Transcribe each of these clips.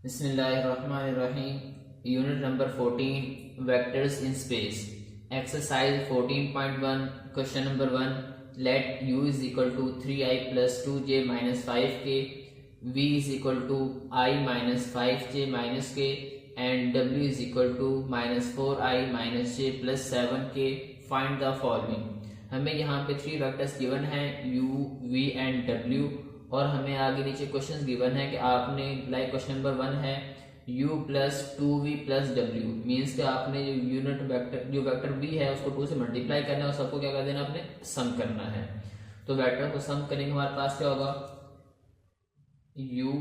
बिस्मिल्लाहिर्रहमानिर्रहीम। Unit number 14 vectors in space. Exercise 14.1 question number 1। Let u is equal to 3i plus 2j minus 5k, v is equal to i minus 5j minus k and w is equal to minus 4i minus j plus 7k। Find the following. हमें यहाँ पे 3 vectors given हैं u, v and w, और हमें आगे नीचे question given है कि आपने लाइक क्वेश्चन नंबर 1 है u plus 2v plus w, means कि आपने जो यूनिट वेक्टर जो वेक्टर v है उसको 2 से मल्टीप्लाई करना है और सबको क्या कर देना, आपने सम करना है। तो वेक्टर को सम करेंगे, हमारे पास क्या होगा, u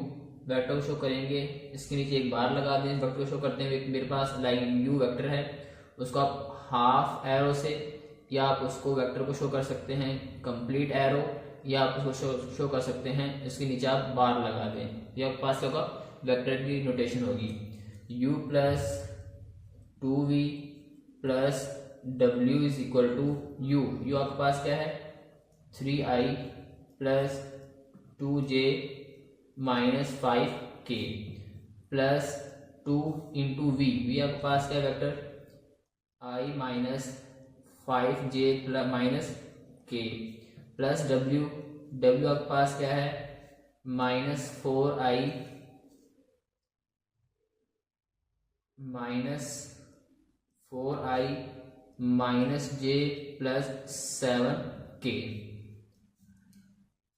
वेक्टर को शो करेंगे, इसके नीचे एक बार लगा दें। वेक्टर को शो करते हैं, मेरे पास लाइक u वेक्टर है, उसको आप हाफ एरो से, या आप उसको वेक्टर को शो कर सकते हैं कंप्लीट एरो, या आप उसको शो कर सकते हैं इसके नीचे आप बार लगा दें। ये आपके पास क्या होगा, वेक्टर की नोटेशन होगी u plus 2v plus w is equal to u आपके पास क्या है 3i plus 2j minus 5k plus 2 into v आपके पास क्या है vector i minus 5j minus k plus w आपके पास क्या है minus 4i minus j plus 7k।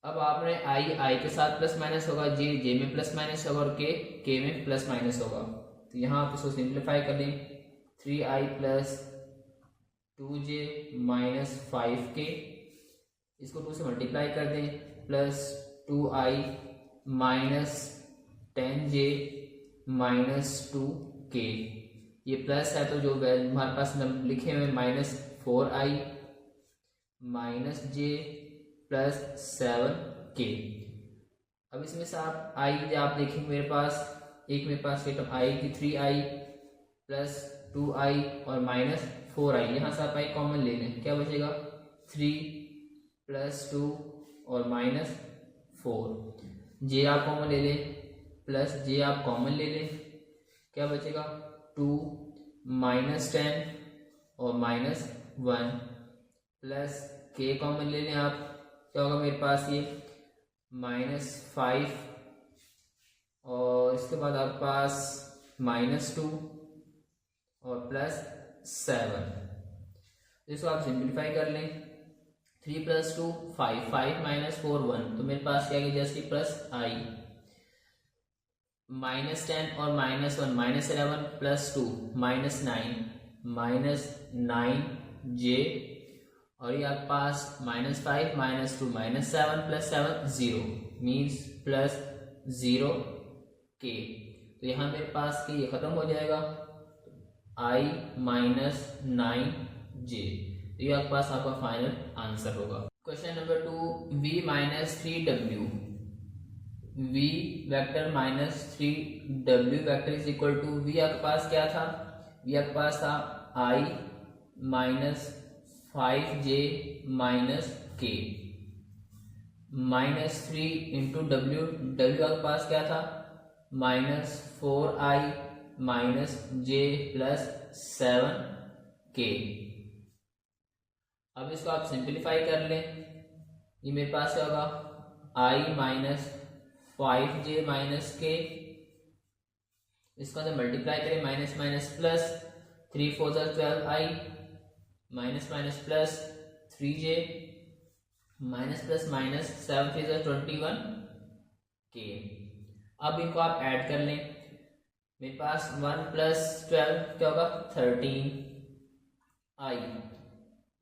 अब आपने i के साथ प्लस माइनस होगा, j में प्लस माइनस होगा और k में प्लस माइनस होगा। तो यहाँ आप इसको सिंप्लीफाई कर दें, 3i plus 2j minus 5k, इसको 2 से मल्टीप्लाई कर दें, plus 2i minus 10j minus 2k। ये प्लस है तो जो हमारे पास लिखे हुए minus 4i minus j plus 7k। अब इसमें से आप i आप देखेंगे, मेरे पास ये टर्म आएगी 3i प्लस 2i और माइनस 4i, यहाँ से आप i कॉमन ले लें, क्या बचेगा 3 प्लस 2 और माइनस 4। j आप कॉमन ले लें, प्लस j आप कॉमन ले लें, क्या बचेगा 2 माइनस 10 और माइनस 1 प्लस k कॉमन ले लें आप, क्या होगा मेरे पास ये माइनस 5 और इसके बाद आपके पास माइनस 2 और प्लस 7। इसको आप सिंप्लीफाई कर लें, 3 प्लस 2 5, 5 माइनस 4 1, तो मेरे पास क्या है जस्ट प्लस i माइनस 10 और minus 1 minus 11 plus 2 minus 9j, और ये आपके पास minus 5 minus 2 minus 7 plus 7 0 means plus 0k। तो यहाँ मेरे पास ये खत्म हो जाएगा i माइनस 9j। तो ये आपके पास आपका फाइनल आंसर होगा। Question number 2, v minus 3w, v vector minus 3w vector is equal to, v आपके पास क्या था, v आपके पास था i minus 5j minus k minus 3 into w आपके पास क्या था minus 4i minus j plus 7k। अब इसको आप सिंप्लीफाई कर लें, ये मेरे पास क्या होगा i minus 5j minus k, इसको अंदर मल्टीप्लाई करें, minus minus plus 3 4 12i minus minus plus 3j minus plus minus 7 3 21k। अब इनको आप ऐड कर लें, मेरे पास 1 प्लस 12 क्या होगा 13i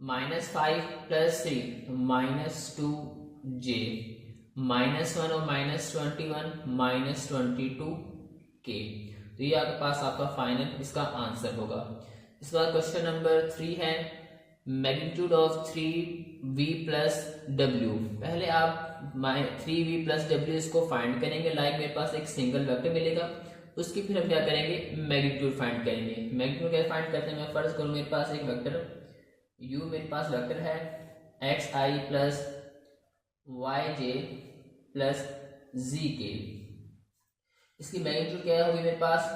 minus 5 plus 3 minus 2j minus 1 और माइनस 21 माइनस 22k। तो ये आपके पास आपका फाइनल इसका आंसर होगा। इसके बाद क्वेश्चन नंबर 3 है magnitude of 3v plus w। पहले आप 3v प्लस w इसको फाइंड करेंगे, लाइक मेरे पास एक सिंगल वेक्टर मिलेगा, उसकी फिर हम क्या करेंगे मैग्नीट्यूड फाइंड करेंगे। मैग्नीट्यूड कैसे फाइंड करते हैं, मैं फर्ज करूँ मेरे पास एक वेक्टर u मेरे पास वेक्टर है xi plus yj plus zk। इसकी मैग्नीट्यूड क्या होगी मेरे पास,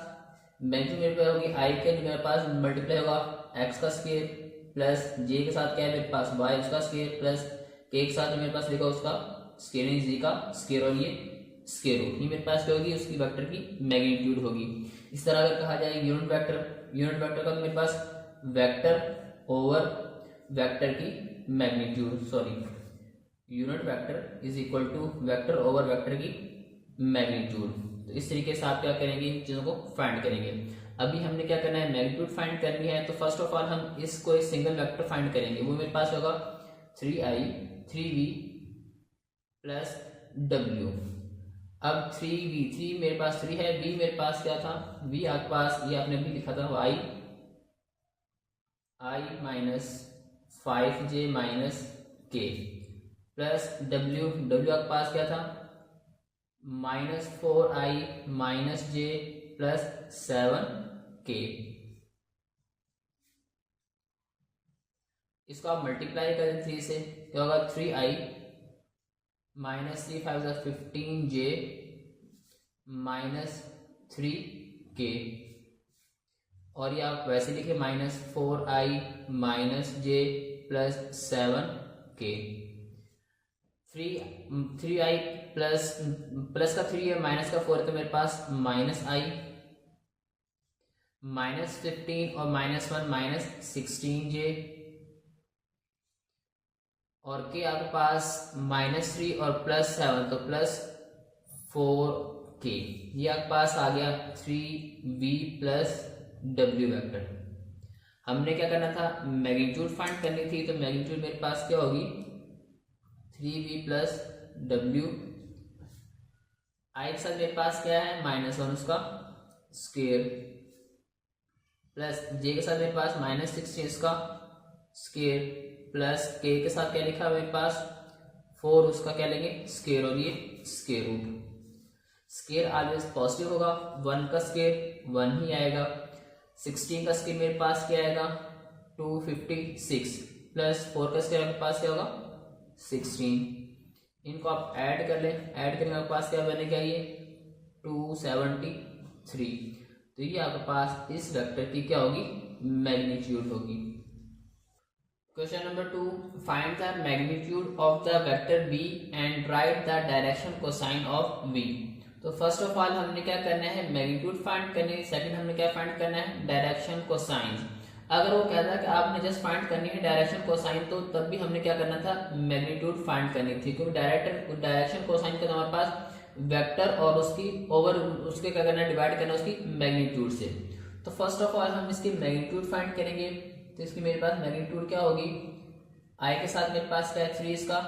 मैग्नीट्यूड मेरे पास होगी आई के मेरे पास मल्टीप्लाई होगा एक्स का स्क्वायर प्लस जे के साथ क्या है मेरे पास वाई उसका स्क्वायर प्लस के साथ मेरे पास लिखा उसका स्क्वायर जी का स्क्वायर और ये स्क्वायर रूट, ये मेरे पास क्या होगी उसकी वेक्टर की मैग्नीट्यूड होगी। इस तरह अगर कहा जाए यूनिट वेक्टर का तो मेरे पास वेक्टर ओवर वेक्टर की magnitude, sorry unit vector is equal to vector over vector की मैग्नीट्यूड। तो इस तरीके से आप क्या करेंगे, इन चीजों को फाइंड करेंगे। अभी हमने क्या करना है, मैग्नीट्यूड फाइंड करनी है। तो फर्स्ट ऑफ ऑल हम इसको एक सिंगल वेक्टर फाइंड करेंगे, वो मेरे पास होगा 3i 3v प्लस w। अब 3 मेरे पास 3 है, v मेरे पास क्या था, v आपके पास ये आपने भी लिखा था i minus 5j minus k plus w आपके पास क्या था -4i minus j plus 7k। इसको आप मल्टीप्लाई करें 3 से, क्या होगा 3i minus 3 5 15j minus 3k, और ये आप वैसे लिखे -4i minus j plus 7k। 3i plus का 3 है माइनस का 4 है, तो मेरे पास -i -15 और -1 -16j, और के आपके पास -3 और +7 तो +4k। ये आपके पास आ गया 3v प्लस w वेक्टर। हमने क्या करना था, मैग्नीट्यूड फाइंड करनी थी, तो मैग्नीट्यूड मेरे पास क्या होगी 3v प्लस w, आई के साथ मेरे पास क्या है -1 उसका स्क्वायर प्लस जे के साथ मेरे पास -16 इसका स्क्वायर प्लस के साथ क्या लिखा है मेरे पास 4 उसका क्या लेंगे स्क्वायर, और ये square root. Square always positive होगा, 1 का स्क्वायर 1 ही आएगा। 16 का स्क्वायर मेरे पास क्या आएगा 256 प्लस 4 का स्क्वायर आपके पास क्या होगा 16। इनको आप ऐड कर लें, ऐड करने के पास क्या बनेगा ये 273। तो ये आपके पास इस वेक्टर की क्या होगी मैग्नीट्यूड होगी। Question number 2, find the magnitude of the vector v and right the direction cosine of v। तो फर्स्ट ऑफ ऑल हमने क्या करना है मैग्नीट्यूड फाइंड करनी है, सेकंड हमने क्या फाइंड करना है डायरेक्शन कोसाइन। अगर वो कहता है कि आपने जस्ट फाइंड करनी है डायरेक्शन कोसाइन, तो तब भी हमने क्या करना था मैग्नीट्यूड फाइंड करनी थी, क्योंकि डायरेक्शन कोसाइन का हमारे पास वेक्टर और उसकी ओवर उसके क्या करना है डिवाइड करना उसकी मैग्नीट्यूड से। तो फर्स्ट ऑफ ऑल हम इसकी मैग्नीट्यूड फाइंड करेंगे। तो इसकी मेरे पास मैग्नीट्यूड क्या होगी, आई के साथ मेरे पास क्या है 3 इसका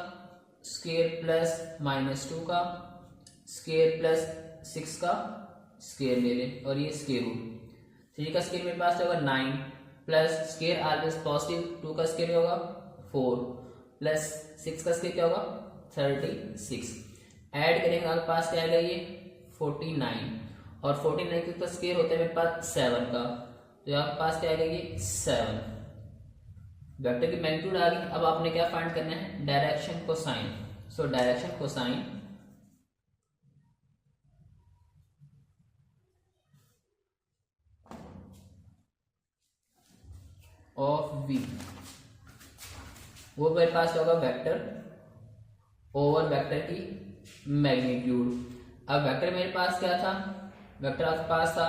स्क्वायर प्लस -2 का स्क्वायर प्लस 6 का स्क्वायर ले लें, और ये स्क्वायर रूट। 3 का स्क्वायर मेरे पास होगा 9 प्लस स्क्वायर ऑलवेज पॉजिटिव, 2 का स्क्वायर क्या होगा 4 प्लस 6 का स्क्वायर क्या होगा 36। ऐड करेंगे आपके पास क्या आएगा ये 49, और 49 का स्क्वायर होता है मेरे पास 7 का, तो आपके पास क्या आएगा ये 7। वेक्टर की मैग्नीट्यूड आ गई। अब आपने क्या फाइंड करना है direction cosine. So direction cosine of v, वो मेरे पास होगा वेक्टर ओवर वेक्टर की मैग्नीट्यूड। अब वेक्टर मेरे पास क्या था, वेक्टर आपके पास था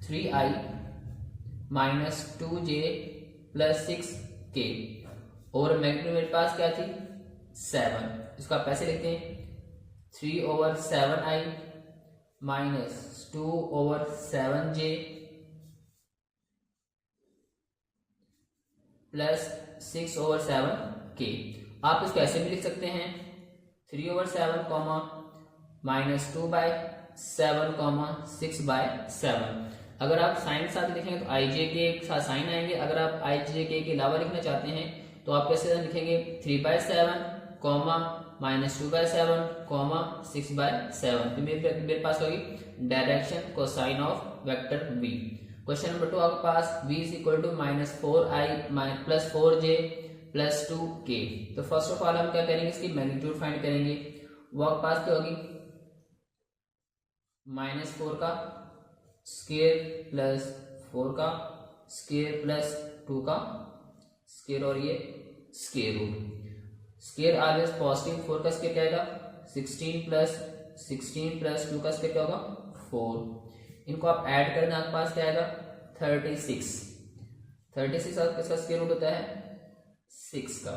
3i minus 2j plus 6k, और मैग्नीट्यूड मेरे पास क्या थी 7। इसको आप कैसे लिखते हैं 3/7i minus 2/7j plus 6/7k। आप इसको ऐसे भी लिख सकते हैं 3/7 कॉमा माइनस 2/7 कॉमा 6/7। अगर आप साइन के साथ लिखेंगे तो आई जे के साथ साइन आएंगे। अगर आप आई जे के अलावा लिखना चाहते हैं तो आप कैसे लिखेंगे 3/7 कॉमा माइनस 2/7 कॉमा 6/7। तो मेरे पास होगी direction cosine of vector v। Question number 2 आपके पास v is equal to -4i plus 4j plus 2k। तो फर्स्ट ऑफ ऑल हम क्या करेंगे इसकी मैग्नीट्यूड फाइंड करेंगे। वो आपके पास क्या होगी -4 का स्क्वायर प्लस 4 का स्क्वायर प्लस 2 का स्क्वायर और ये square root. Square always positive, 4 का स्क्वायर क्या आएगा 16 प्लस 2 का स्क्वायर क्या होगा 4। इनको आप ऐड करना, आपके पास क्या आएगा 36 और किसका स्क्वायर रूट होता है 6 का।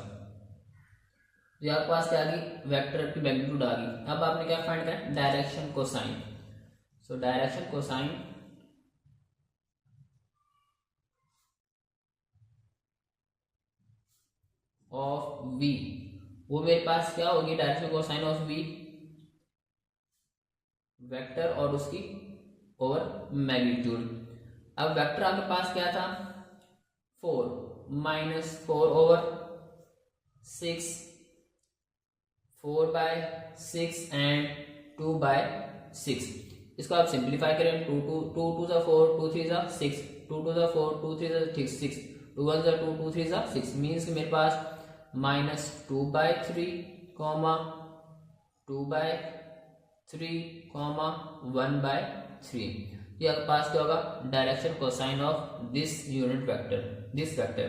तो आपके पास क्या आ गई वेक्टर की मैग्नीट्यूड आ गई। अब आपने क्या फाइंड करना direction cosine. So direction cosine of v, वो मेरे पास क्या होगी direction cosine of v vector और उसकी ओवर मैग्नीट्यूड। अब वेक्टर आपके पास क्या था 4 -4 ओवर 6, 4/6 एंड 2/6। इसको आप सिंप्लीफाई करें 2 2 जा 4, 2 3 जा 6, 2 2 जा 4, 2 3 जा 6, 2 1 जा 2, 2 3 जा 6 मीन्स मेरे पास -2/3, 2/3, 1/3। ये आपके पास क्या होगा direction cosine of this unit vector, this vector.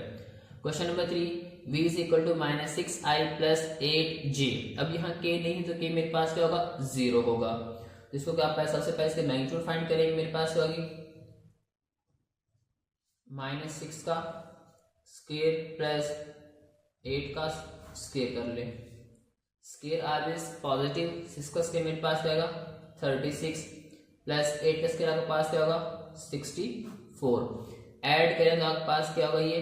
Question number 3, v is equal to -6i plus 8j। अब यहाँ k नहीं तो k मेरे पास क्या होगा 0 होगा। इसको क्या आप सबसे पहले इसके मैग्नीट्यूड फाइंड करेंगे, मेरे पास क्या होगी -6 का स्क्वायर प्लस 8 का स्क्वायर कर ले। स्क्वायर ऑलवेज पॉजिटिव, 6 का स्क्वायर मेरे पास क्या आएगा 36 प्लस 8 का स्क्वायर आपके पास क्या होगा 64। ऐड करें तो आपके पास क्या होगा ये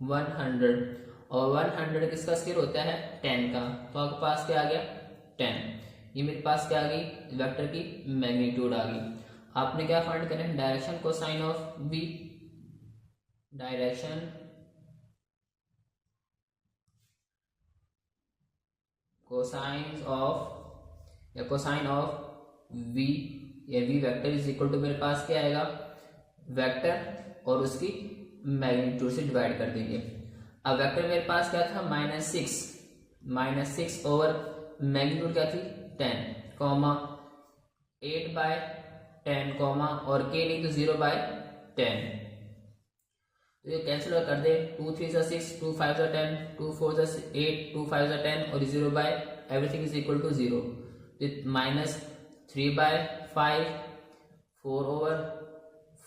100 और 100 किसका स्क्वायर होता है 10 का, तो आपके पास क्या आ गया 10। ये मेरे पास क्या आ गई वेक्टर की मैग्नीट्यूड आ गई। आपने क्या फाइंड करें direction cosine of v, direction cosine of v या v vector is equal to मेरे पास क्या आएगा वेक्टर और उसकी मैग्नीट्यूड से डिवाइड कर देंगे। अब वेक्टर मेरे पास क्या था -6 ओवर मैग्नीट्यूड क्या थी 10, 8/10 और k नहीं तो 0/10। तो ये कैंसिल कर दे 2 3 जा 6, 2 5 जा 10, 2 4 जा 8, 2 5 जा 10 और 0 by everything is equal to 0। -3/5, 4 over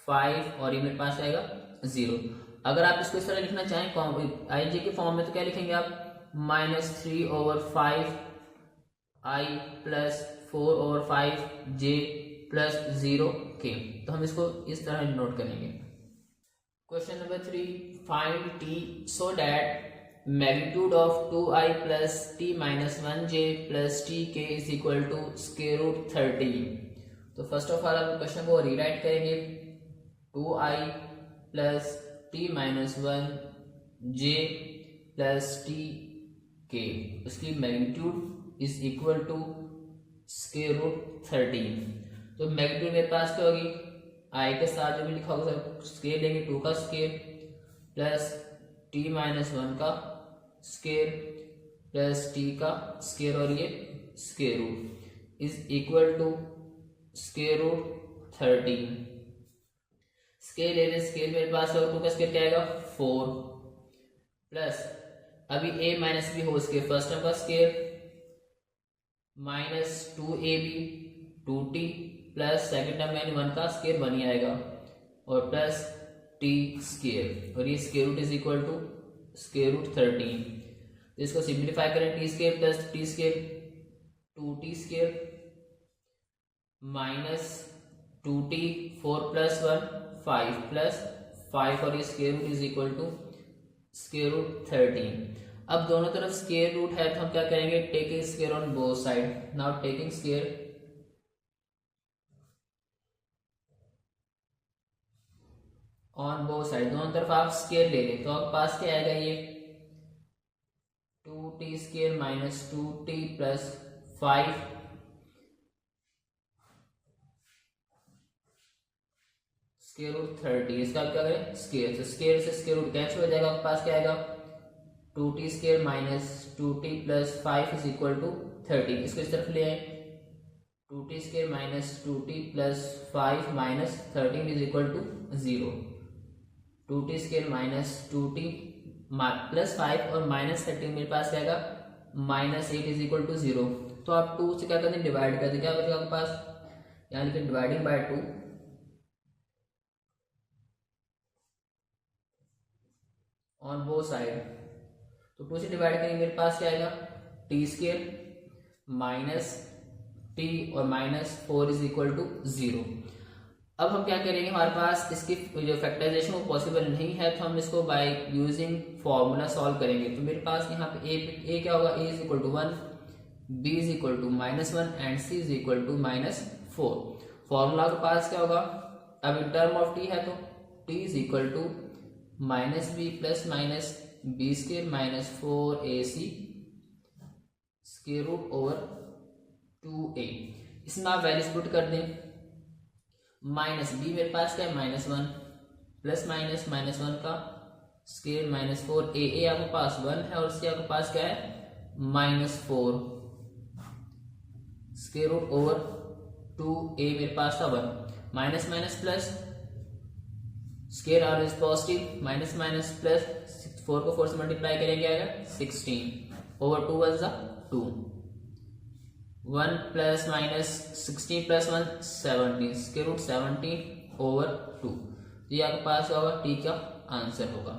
5 और ये मेरे पास आएगा 0। अगर आप इसको इस तरह लिखना चाहें आई के फॉर्म में तो क्या लिखेंगे आप -3 over 5 i plus 4 over 5 j plus 0 k। तो हम इसको इस तरह नोट करेंगे। Question number 3, find t so that magnitude of 2i plus t minus 1j plus tk is equal to square root 30। तो फर्स्ट ऑफ ऑल हम question को rewrite करेंगे 2i plus t minus 1j plus tk, उसकी magnitude is equal to square root 30। तो magnitude मेरे पास क्या होगी i के साथ जो भी लिखा होगा स्क्वायर लेंगे 2 का स्क्वायर प्लस t माइनस 1 का स्क्वायर प्लस t का स्क्वायर और ये square root is equal to square root 30। Scale ले स्केल मेरे पास 2 का स्क्वायर क्या आएगा 4 प्लस अभी a माइनस b हो स्क्वायर फर्स्ट टर्म का square minus 2ab 2t plus second term यानी 1 का स्क्वायर बन ही आएगा और प्लस t स्क्वायर और ये square root is equal to square root 13। तो इसको सिंप्लीफाई करें t square plus t square 2t square minus 2t 4 plus 1 5 plus 5 और ये square root is equal to square root 13। अब दोनों तरफ स्क्वायर रूट है तो हम क्या करेंगे taking square on both side. Now taking square on both side, दोनों तरफ आप स्क्वायर ले लें तो आपके पास क्या आएगा ये 2t square minus 2t plus 5 square root 30। इसका क्या करें स्क्वायर, तो स्क्वायर से स्क्वायर रूट कैंसिल हो जाएगा, आपके पास क्या आएगा 2t square minus 2t plus 5 is equal to 30। इसको इस तरफ ले आए 2t square minus 2t plus 5 minus 13 is equal to 0। 2t square minus 2t plus 5 और माइनस 13 मेरे पास क्या आएगा माइनस 8 इज इक्वल टू 0। तो आप 2 से क्या करते हैं डिवाइड कर दें, क्या बचेगा आपके पास, यानी कि dividing by 2 on both side. तो 2 से डिवाइड करेंगे मेरे पास क्या आएगा टी स्क्वायर माइनस टी और माइनस 4 इज इक्वल टू 0। अब हम क्या करेंगे, हमारे पास इसकी जो फैक्टराइजेशन वो पॉसिबल नहीं है, तो हम इसको बाय यूजिंग फॉर्मूला सॉल्व करेंगे। तो मेरे पास यहाँ पे ए क्या होगा, A is equal to 1, B is equal to -1 and C is equal to -4। Formula के पास क्या होगा, अब इन टर्म ऑफ टी है तो t is equal to -b plus minus b square minus 4ac square root over 2a। इसमें आप values put कर दें, माइनस बी मेरे पास क्या है -1 प्लस माइनस -1 का स्क्वायर माइनस 4a आपके पास 1 है और इसके आपके पास क्या है -4 स्क्वायर रूट ओवर 2a मेरे पास था 1, minus minus plus square r is positive, minus minus plus 4 को 4 से मल्टीप्लाई करेंगे आएगा 16 over 2 1 2, 1 plus minus 16 plus 1 17 square root 17 over 2। ये आपके पास होगा टी का आंसर होगा।